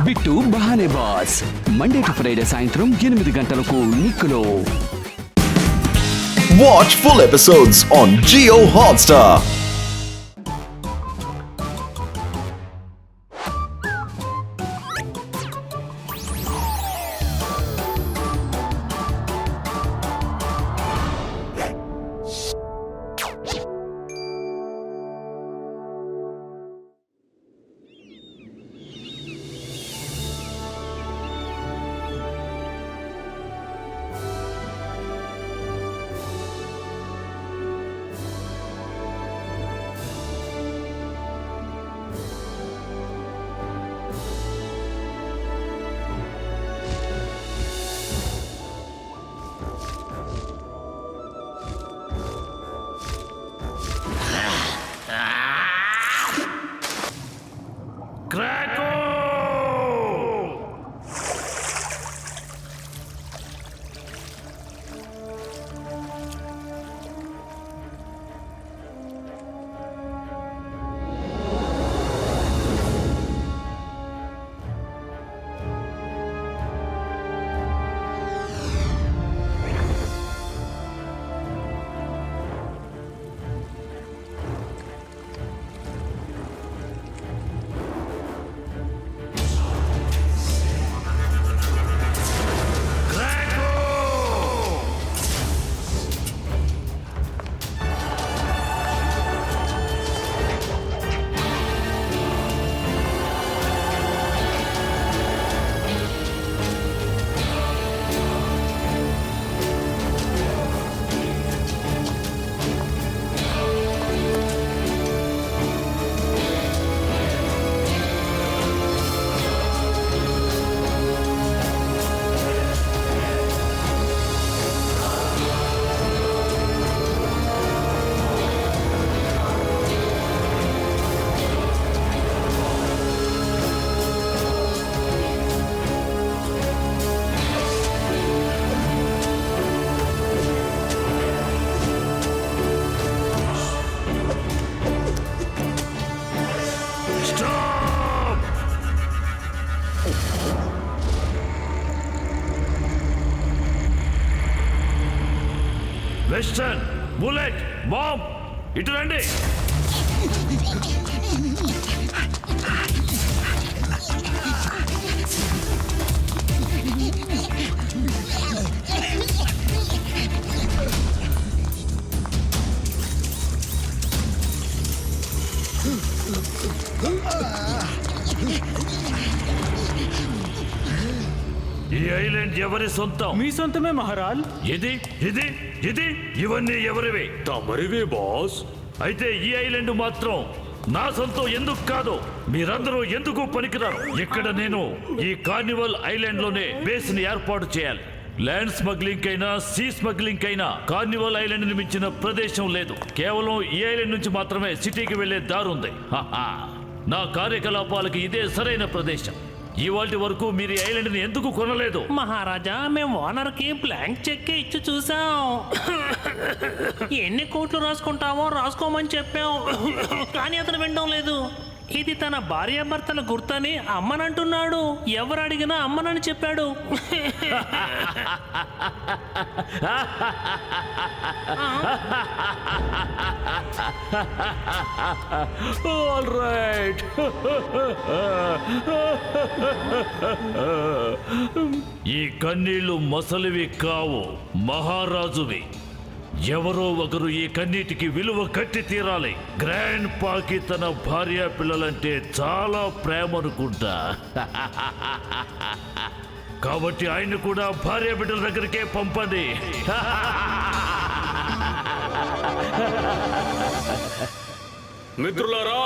Bit Bahanebaaz Monday to Friday సాయంత్రం 8 గంటలకు నిక్కులో. Watch full episodes on Jio Hotstar. Western, bullet, bomb, ఇటు రండి. ఈ ఐలాండ్ ఎవరి సొంతం? మీ సొంతమే మహారాజ్. ఇది ఇది ఇది ఇవన్నీ ఎవరివి? తమరివే బాస్. అయితే ఈ ఐలాండ్ మాత్రం నా సొంతం ఎందుకు కాదు? మీరందరూ ఎందుకు పనికిరారు? ఇక్కడ నేను ఈ కార్నివల్ ఐలాండ్ లోనే బేస్ ని ఏర్పాటు చేయాలి. ల్యాండ్ స్మగ్లింగ్ అయినా సీ స్మగ్లింగ్ అయినా కార్నివల్ ఐలాండ్ ని మించిన ప్రదేశం లేదు. కేవలం ఈ ఐలాండ్ నుంచి మాత్రమే సిటీకి వెళ్లే దారుంది. నా కార్యకలాపాలకి ఇదే సరైన ప్రదేశం. ఇవాటి వరకు మీరు ఈ ఐలాండ్ ని ఎందుకు కొనలేదు? మహారాజా, మేము ఓనర్ కి బ్లాంక్ చెక్ ఇచ్చి చూసాం. ఎన్ని కోట్లు రాసుకుంటామో రాసుకోమని చెప్పాం, కానీ అతను వినడం లేదు. ఇది తన భార్యాభర్తల గుర్తని అమ్మనంటున్నాడు. ఎవరు అడిగినా అమ్మనని చెప్పాడు. All right. ఈ కన్నీళ్లు మొసలివి కావు, మహారాజువి. ఎవరో ఒకరు ఈ కన్నీటికి విలువ కట్టి తీరాలి. గ్రాండ్ పాకి తన భార్య పిల్లలంటే చాలా ప్రేమ అనుకుంటా. కాబట్టి ఆయన కూడా భార్య బిడ్డల దగ్గరికే పంపండి. మిత్రులారా,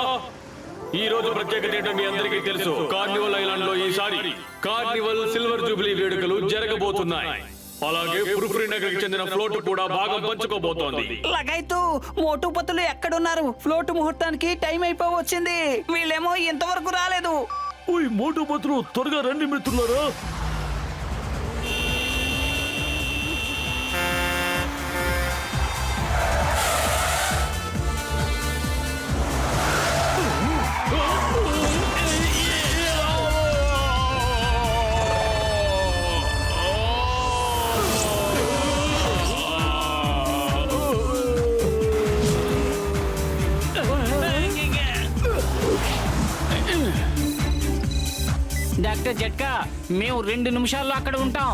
ఈ రోజు ప్రత్యేకత ఏంటో మీ అందరికీ తెలుసు. కార్నివల్ ఐలాండ్ లో ఈసారి కార్నివల్ సిల్వర్ జూబ్లీ వేడుకలు జరగబోతున్నాయి. అలాగే పురుఫ్రీ నగర్కి చెందిన ఫ్లోట్ కూడా భాగం పంచుకోబోతోంది. లగైతు మోటుపతులు ఎక్కడున్నారు? ఫ్లోట్ ముహూర్తానికి టైం అయిపోవచ్చింది. వీళ్ళేమో ఇంతవరకు రాలేదు. ఓయ్ మోటుపతులు, త్వరగా రండి మిత్రులారా. డాక్టర్ జట్కా మేము 2 నిమిషాల్లో అక్కడ ఉంటాం.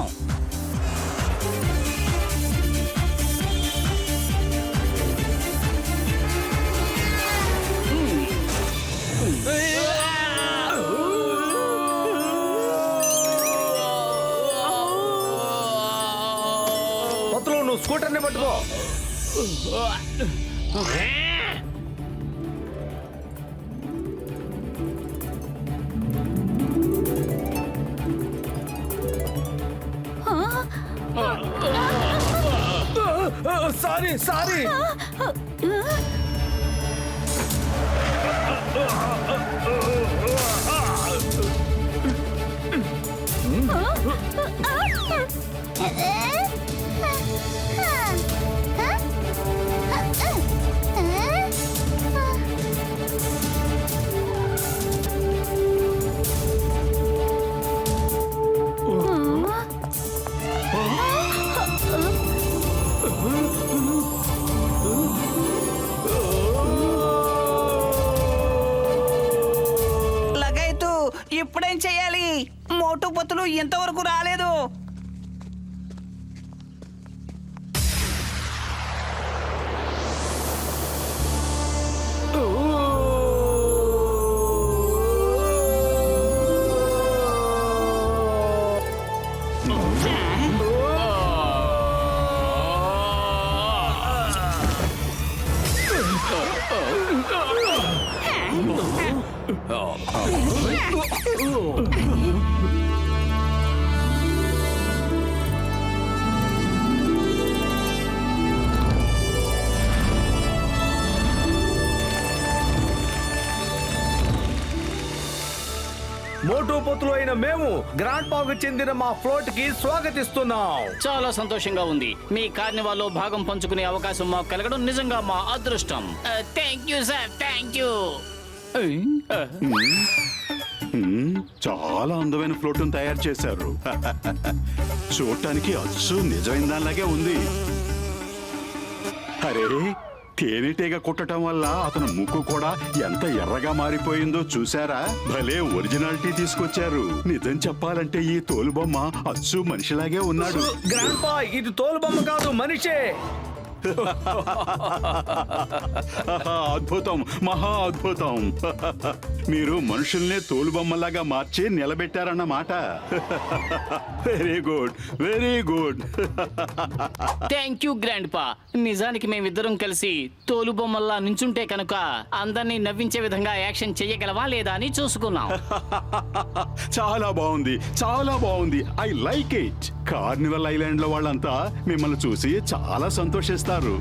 మొత్తం నువ్వు స్కూటర్ని పట్టుకో. Sorry sorry. లగైతు ఇప్పుడేం చెయ్యాలి? మోటు పొత్తులు ఇంతవరకు రాలేదు. మోటు పొత్తులు అయిన మేము గ్రాండ్ పాకు చెందిన మా ఫ్లోట్ కి స్వాగతిస్తున్నాం. చాలా సంతోషంగా ఉంది. మీ కార్నివాల్లో భాగం పంచుకునే అవకాశం మాకు కలగడం నిజంగా మా అదృష్టం. Thank you sir, thank you. చాలా అందమైన ఫ్లోట్ తయారు చేశారు. చూడటానికి అచ్చు నిజమైన దానిలాగే ఉంది. అరే, తేనెటీగ కుట్టడం వల్ల అతను ముక్కు కూడా ఎంత ఎర్రగా మారిపోయిందో చూసారా? భలే ఒరిజినాలిటీ తీసుకొచ్చారు. నిజం చెప్పాలంటే ఈ తోలుబొమ్మ అచ్చు మనిషిలాగే ఉన్నాడు. గ్రాండ్ పా, ఇది తోలుబొమ్మ కాదు, మనిషే. అద్భుతం, మహా అద్భుతం. మీరు మనుషుల్నే తోలుబొమ్మలాగా మార్చి నిలబెట్టారన్నమాట. Very good, very good. Thank you grandpa. నిజానికి మేమిద్దరం కలిసి తోలుబొమ్మల్లా నించుంటే కనుక అందరినీ నవ్వించే విధంగా యాక్షన్ చెయ్యగలవా లేదా అని చూసుకున్నాం. చాలా బాగుంది, చాలా బాగుంది. I like it. Carnival island లో వాళ్ళంతా మిమ్మల్ని చూసి చాలా సంతోషిస్తారు.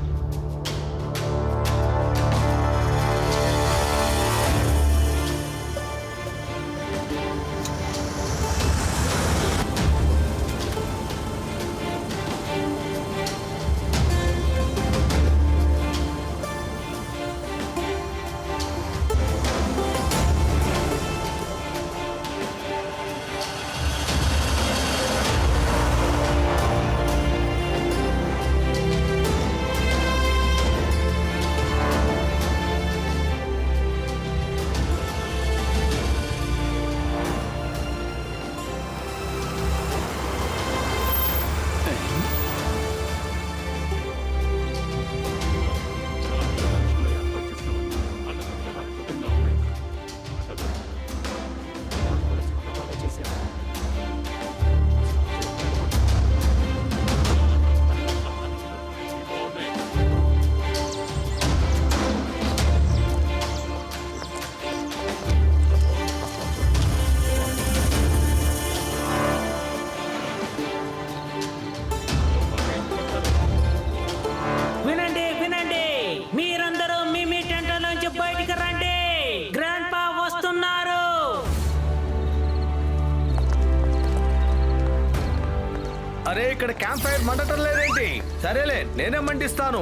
అరే, ఇక్కడ క్యాంప్ ఫైర్ మండటం లేదేంటి? సరేలే, నేనే మంటిస్తాను.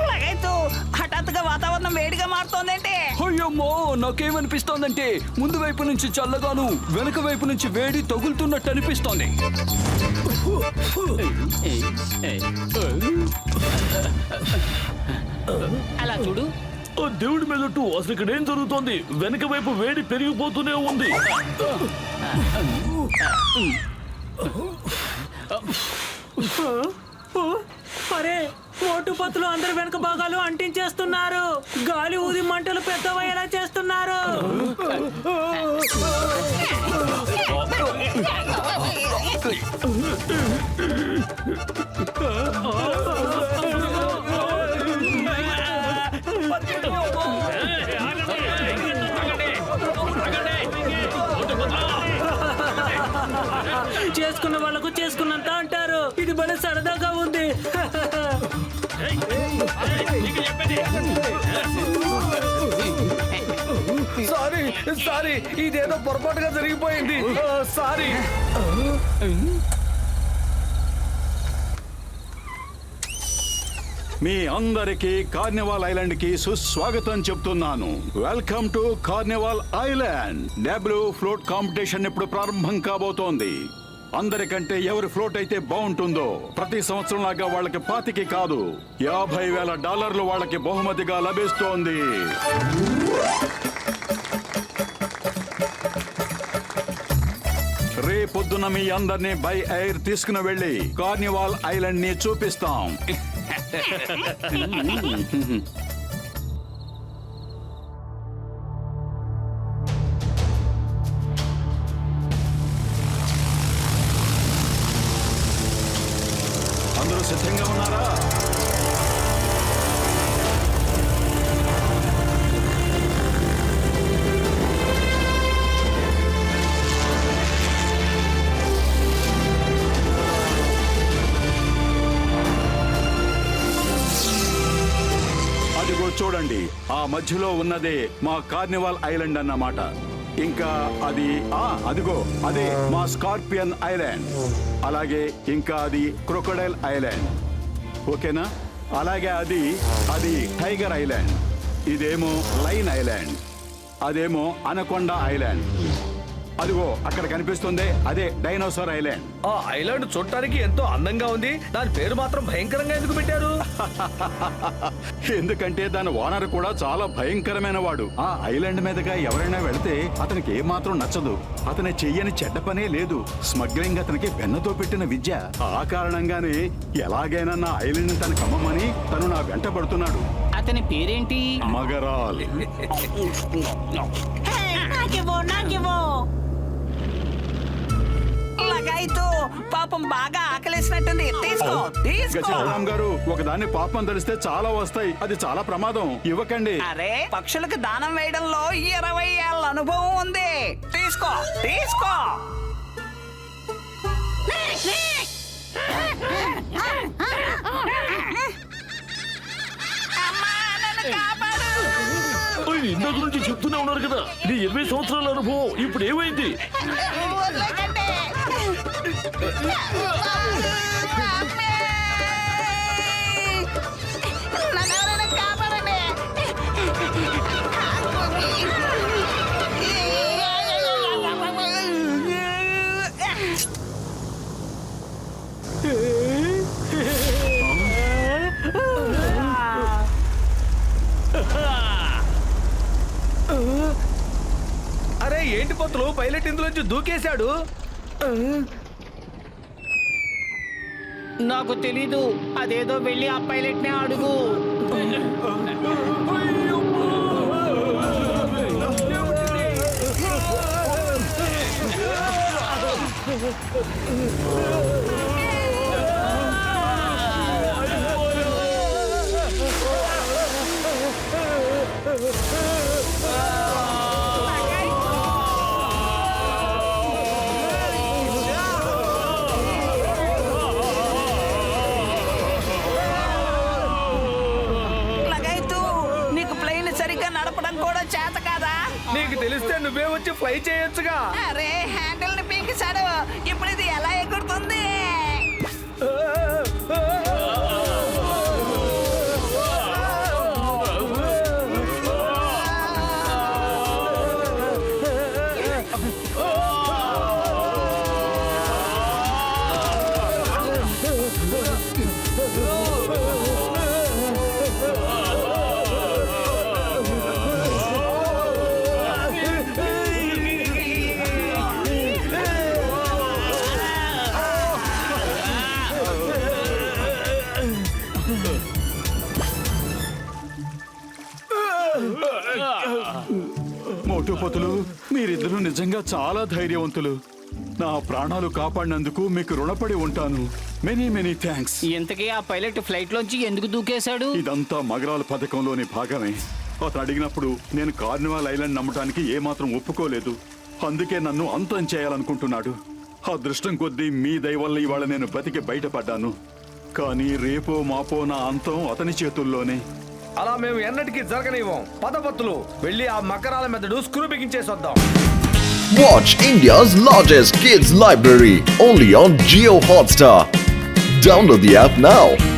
లగైతు లగాయతూ హఠాత్తుగా వాతావరణం వేడిగా మారుతోందేంటి? అయ్యమ్మో నాకేమనిపిస్తోందంటే ముందు వైపు నుంచి చల్లగాను వెనక వైపు నుంచి వేడి తగులుతున్నట్టు అనిపిస్తోంది. అలా చూడు. ఓ దేవుడి మీదట్టు అసలు ఇక్కడ ఏం జరుగుతోంది? వెనక వైపు వేడి పెరిగిపోతూనే ఉంది. అరే మోటు పత్తులు అందరి వెనక భాగాలు అంటించేస్తున్నారు. గాలి ఊది మంటలు పెద్దవయ్యేలా చేస్తున్నారు. చేసుకున్న వాళ్ళకు చేసుకున్నంత అంటారు. ఇది భలే సరదాగా ఉంది. సారీ ఇదేదో పొరపాటుగా జరిగిపోయింది. సారీ. మీ అందరికీ కార్నివాల్ ఐలాండ్ కి సుస్వాగతం చెప్తున్నాను. Welcome to carnival island. W float competition ఇప్పుడు ప్రారంభం కాబోతోంది. అందరికంటే ఎవరి ఫ్లోట్ అయితే బాగుంటుందో ప్రతి సంవత్సరం లాగా వాళ్ళకి 25 కాదు $50,000 వాళ్ళకి బహుమతిగా లభిస్తోంది. రేపొద్దున మీ అందరినీ బై ఎయిర్ తీసుకుని వెళ్ళి కార్నివాల్ ఐలాండ్ ని చూపిస్తాం. అందరూ సిద్ధంగా ఉన్నారా? అదిగో చూడండి, ఆ మధ్యలో ఉన్నదే మా కార్నివాల్ ఐలాండ్ అన్నమాట. ఇంకా అది అదిగో అదే మా స్కార్పియన్ ఐలాండ్. అలాగే ఇంకా అది క్రొకొడైల్ ఐలాండ్. ఓకేనా? అలాగే అది టైగర్ ఐలాండ్. ఇదేమో లైన్ ఐలాండ్. అదేమో అనకొండ ఐలాండ్. అదిగో అక్కడ కనిపిస్తుంది అదే డైనోసార్ ఐలాండ్. ఆ ఐలాండ్ చూడటానికి ఎంతో అందంగా ఉంది. దాని పేరు మాత్రం భయంకరంగా ఎందుకు పెట్టారు? ఎందుకంటే దాని ఓనర్ కూడా చాలా భయంకరమైన వాడు. ఆ ఐలాండ్ మీదుగా ఎవరైనా వెళితే అతనికి ఏమాత్రం నచ్చదు. అతని చెయ్యని చెడ్డ పనే లేదు. స్మగ్లింగ్ అతనికి వెన్నతో పెట్టిన విద్య. ఆ కారణంగానే ఎలాగైనా నా ఐలాండ్ తనకు అమ్మమని తను నా వెంట పడుతున్నాడు. అతని పేరేంటి? మగరాల్. లగాయతూ పాపం బాగా ఆకలేసినట్టుంది. తీసుకో తీసుకో. గజరామ్ గారు, ఒకదాన్ని పాపం తెలిస్తే చాలా వస్తాయి. అది చాలా ప్రమాదం. ఇవ్వకండి. అరే పక్షులకు దానం వేయడంలో 20 ఏళ్ళ అనుభవం ఉంది. తీసుకో తీసుకో. అమ్మా, నన్ను కాపాడు. ఇందాక నుంచి చెప్తూనే ఉన్నారు కదా, నీ 20 సంవత్సరాల అనుభవం ఇప్పుడు ఏమైంది? వదలకండి. అమ్మే. నన్ను ఎవరైనా కాపాడండి. అరే ఏంటి పత్తులు, పైలట్ ఇందులోంచి దూకేశాడు. నాకు తెలీదు. అదేదో వెళ్ళి ఆ పైలట్ నే అడుగు. లగాయతూ నీకు ప్లేన్ సరిగ్గా నడపడం కూడా చేత కాదా? నీకు తెలిస్తే నువ్వే వచ్చి ఫ్లై చేయొచ్చుగా. అరే హ్యాండిల్ ని పీకిసాడు. ఇప్పుడు ఇది ఎలా ఎగురుతుంది? దంపతులు, మీరిద్దరూ నిజంగా చాలా ధైర్యవంతులు. నా ప్రాణాలు కాపాడినందుకు మీకు రుణపడి ఉంటాను. Many many thanks. ఇంతకీ ఆ పైలట్ ఫ్లైట్ లోంచి ఎందుకు దూకేశాడు? ఇదంతా మగరాల పథకంలోని భాగమే. అతను అడిగినప్పుడు నేను కార్నివాల్ ఐలాండ్ నమ్మటానికి ఏమాత్రం ఒప్పుకోలేదు. అందుకే నన్ను అంతం చేయాలనుకుంటున్నాడు. అదృష్టం కొద్దీ మీ దయ వల్ల ఇవాళ నేను బతికి బయటపడ్డాను. కానీ రేపో మాపో నా అంతం అతని చేతుల్లోనే. అలా మేము ఎన్నటికీ జరగనివ్వం. పదపత్తులు వెళ్ళి ఆ మకరాల మెదడు స్క్రూ బిగించేసి వద్దాం. Watch India's largest kids library only on Jio Hotstar. Download the app now.